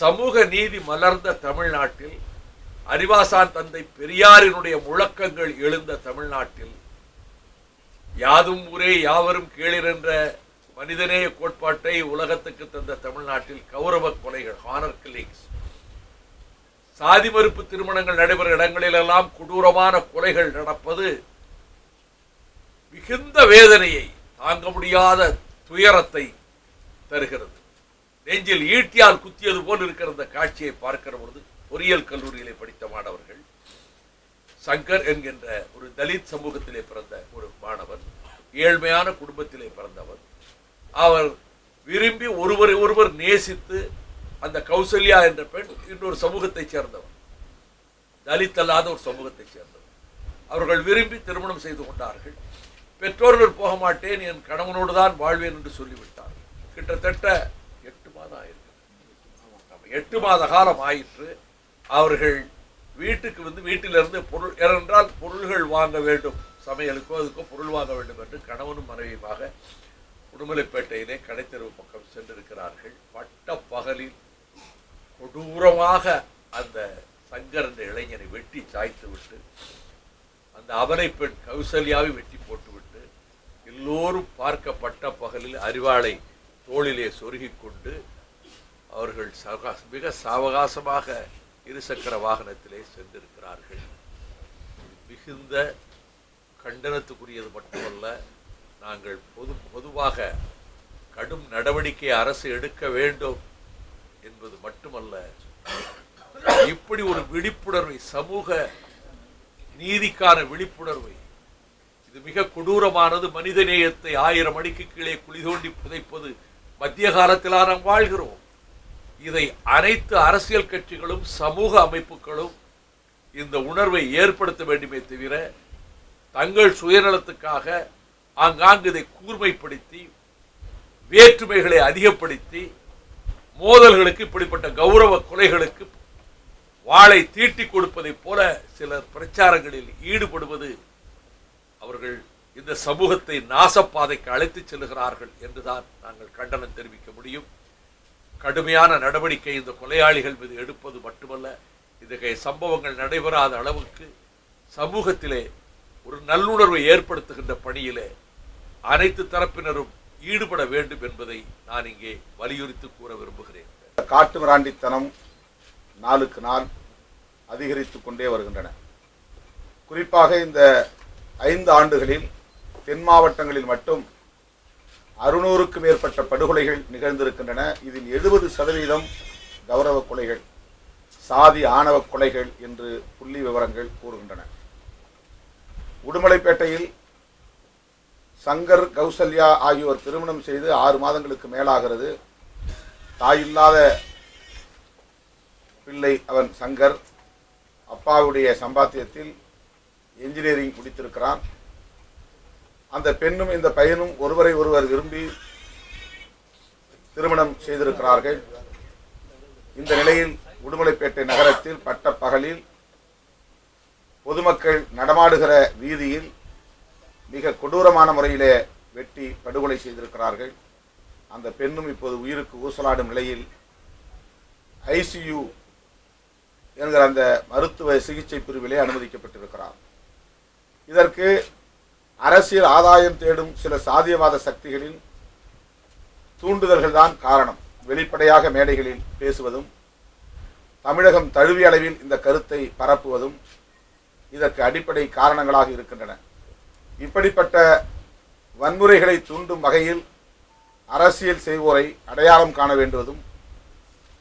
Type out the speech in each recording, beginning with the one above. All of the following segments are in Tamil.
சமூக நீதி மலர்ந்த தமிழ்நாட்டில், அறிவாசான் தந்தை பெரியாரினுடைய முழக்கங்கள் எழுந்த தமிழ்நாட்டில், யாதும் ஊரே யாவரும் கேளீர் என்ற மனிதநேய கோட்பாட்டை உலகத்துக்கு தந்த தமிழ்நாட்டில் கௌரவ கொலைகள், ஹானர் கில்லிங்ஸ், சாதி மறுப்பு திருமணங்கள் நடைபெறும் இடங்களிலெல்லாம் கொடூரமான கொலைகள் நடப்பது மிகுந்த வேதனையை, தாங்க முடியாத துயரத்தை தருகிறது. நெஞ்சில் ஈட்டியால் குத்தியது போல் இருக்கிற அந்த காட்சியை பார்க்கிற பொழுது, பொறியியல் கல்லூரியிலே படித்த மாணவர்கள், சங்கர் என்கின்ற ஒரு தலித் சமூகத்திலே பிறந்த ஒரு மாணவன், ஏழ்மையான குடும்பத்திலே பிறந்தவர், அவர் விரும்பி ஒருவரை ஒருவர் நேசித்து, அந்த கௌசல்யா என்ற பெண் இன்னொரு சமூகத்தை சேர்ந்தவர், தலித் அல்லாத ஒரு சமூகத்தை சேர்ந்தவர், அவர்கள் விரும்பி திருமணம் செய்து கொண்டார்கள். பெற்றோர்கள் போக மாட்டேன், என் கணவனோடு தான் வாழ்வேன் என்று சொல்லிவிட்டார். கிட்டத்தட்ட 8 மாதம் ஆயிருக்கு, 8 மாத காலம் ஆயிற்று. அவர்கள் வீட்டுக்கு வந்து வீட்டிலிருந்து பொருள், ஏனென்றால் பொருள்கள் வாங்க வேண்டும், சமையலுக்கோ அதுக்கோ பொருள் வாங்க வேண்டும் என்று கணவனும் மனைவியுமாக உடுமலைப்பேட்டையிலே கடைத்தெருவு பக்கம் சென்றிருக்கிறார்கள். பட்ட பகலில் கொடூரமாக அந்த சங்கர் என்ற இளைஞனை வெட்டி சாய்த்து விட்டு, அந்த அவனை பெண் கௌசல்யாவை வெட்டி போட்டுவிட்டு, எல்லோரும் பார்க்கப்பட்ட பகலில் அறிவாளை தோளிலே சொருகிக் கொண்டு அவர்கள் மிக சாவகாசமாக இருசக்கர வாகனத்திலே சென்றிருக்கிறார்கள். மிகுந்த கண்டனத்துக்குரியது மட்டுமல்ல, நாங்கள் பொதுவாக கடும் நடவடிக்கை அரசு எடுக்க வேண்டும் என்பது மட்டுமல்ல, இப்படி ஒரு விழிப்புணர்வை, சமூக நீதிக்கான விழிப்புணர்வை, இது மிக கொடூரமானது. மனித நேயத்தை 1000 அடிக்கு கீழே குழி தோண்டி புதைப்பது மத்திய காலத்திலா நாம் வாழ்கிறோம். இதை அனைத்து அரசியல் கட்சிகளும் சமூக அமைப்புகளும் இந்த உணர்வை ஏற்படுத்த வேண்டுமே தவிர, தங்கள் சுயநலத்துக்காக ஆங்காங்கு இதை கூர்மைப்படுத்தி, வேற்றுமைகளை அதிகப்படுத்தி, மோதல்களுக்கு, இப்படிப்பட்ட கௌரவ கொலைகளுக்கு வாளை தீட்டி கொடுப்பதை போல சிலர் பிரச்சாரங்களில் ஈடுபடுவது, அவர்கள் இந்த சமூகத்தை நாசப்பாதைக்கு அழைத்துச் செல்கிறார்கள் என்றுதான் நாங்கள் கண்டனம் தெரிவிக்க முடியும். கடுமையான நடவடிக்கை இந்த கொலையாளிகள் மீது எடுப்பது மட்டுமல்ல, இத்தகைய சம்பவங்கள் நடைபெறாத அளவுக்கு சமூகத்திலே ஒரு நல்லுணர்வை ஏற்படுத்துகின்ற பணியிலே அனைத்து தரப்பினரும் ஈடுபட வேண்டும் என்பதை நான் இங்கே வலியுறுத்தி கூற விரும்புகிறேன். காட்டு மிராண்டித்தனம் நாளுக்கு நாள் அதிகரித்துக் கொண்டே வருகின்றன. குறிப்பாக இந்த 5 ஆண்டுகளில் தென் மாவட்டங்களில் மட்டும் 600க்கும் மேற்பட்ட படுகொலைகள் நிகழ்ந்திருக்கின்றன. இதில் 70% கௌரவ கொலைகள், சாதி ஆணவ கொலைகள் என்று புள்ளி விவரங்கள் கூறுகின்றன. உடுமலைப்பேட்டையில் சங்கர், கௌசல்யா ஆகியோர் திருமணம் செய்து 6 மாதங்களுக்கு மேலாகிறது. தாயில்லாத பிள்ளை அவன் சங்கர். அப்பாவுடைய சம்பாத்தியத்தில் என்ஜினியரிங் முடித்திருக்கிறான். அந்த பெண்ணும் இந்த பையனும் ஒருவரை ஒருவர் விரும்பி திருமணம் செய்திருக்கிறார்கள். இந்த நிலையில் உடுமலைப்பேட்டை நகரத்தில் பட்ட பகலில் பொதுமக்கள் நடமாடுகிற வீதியில் மிக கொடூரமான முறையிலே வெட்டி படுகொலை செய்திருக்கிறார்கள். அந்த பெண்ணும் இப்போது உயிருக்கு ஊசலாடும் நிலையில் ஐசியு என்கிற அந்த மருத்துவ சிகிச்சை பிரிவிலே அனுமதிக்கப்பட்டிருக்கிறார். இதற்கு அரசியல் ஆதாயம் தேடும் சில சாதியவாத சக்திகளின் தூண்டுதல்கள் தான் காரணம். வெளிப்படையாக மேடைகளில் பேசுவதும், தமிழகம் தழுவிய அளவில் இந்த கருத்தை பரப்புவதும் இதற்கு அடிப்படை காரணங்களாக இருக்கின்றன. இப்படிப்பட்ட வன்முறைகளை தூண்டும் வகையில் அரசியல் செய்வோரை அடையாளம் காண வேண்டுவதும்,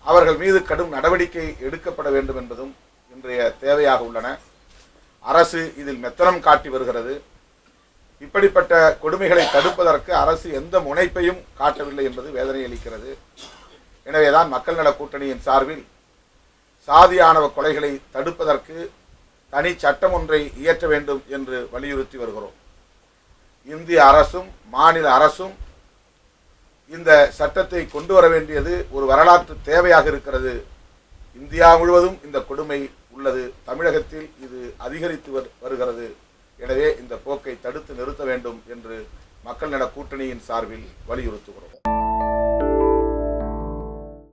அவர்கள் மீது கடும் நடவடிக்கை எடுக்கப்பட வேண்டும் என்பதும் இன்றைய தேவையாக உள்ளன. அரசு இதில் மெத்தனம் காட்டி வருகிறது. இப்படிப்பட்ட கொடுமைகளை தடுப்பதற்கு அரசு எந்த முனைப்பையும் காட்டவில்லை என்பது வேதனை அளிக்கிறது. எனவேதான் மக்கள் நல கூட்டணியின் சார்பில் சாதி ஆணவ கொலைகளை தடுப்பதற்கு தனி சட்டம் ஒன்றை இயற்ற வேண்டும் என்று வலியுறுத்தி வருகிறோம். இந்திய அரசும் மாநில அரசும் இந்த சட்டத்தை கொண்டு வர வேண்டியது ஒரு வரலாற்று தேவையாக இருக்கிறது. இந்தியா முழுவதும் இந்த கொடுமை உள்ளது. தமிழகத்தில் இது அதிகரித்து வருகிறது. எனவே இந்த போக்கை தடுத்து நிறுத்த வேண்டும் என்று மக்கள் நல கூட்டணியின் சார்பில் வலியுறுத்துகிறோம்.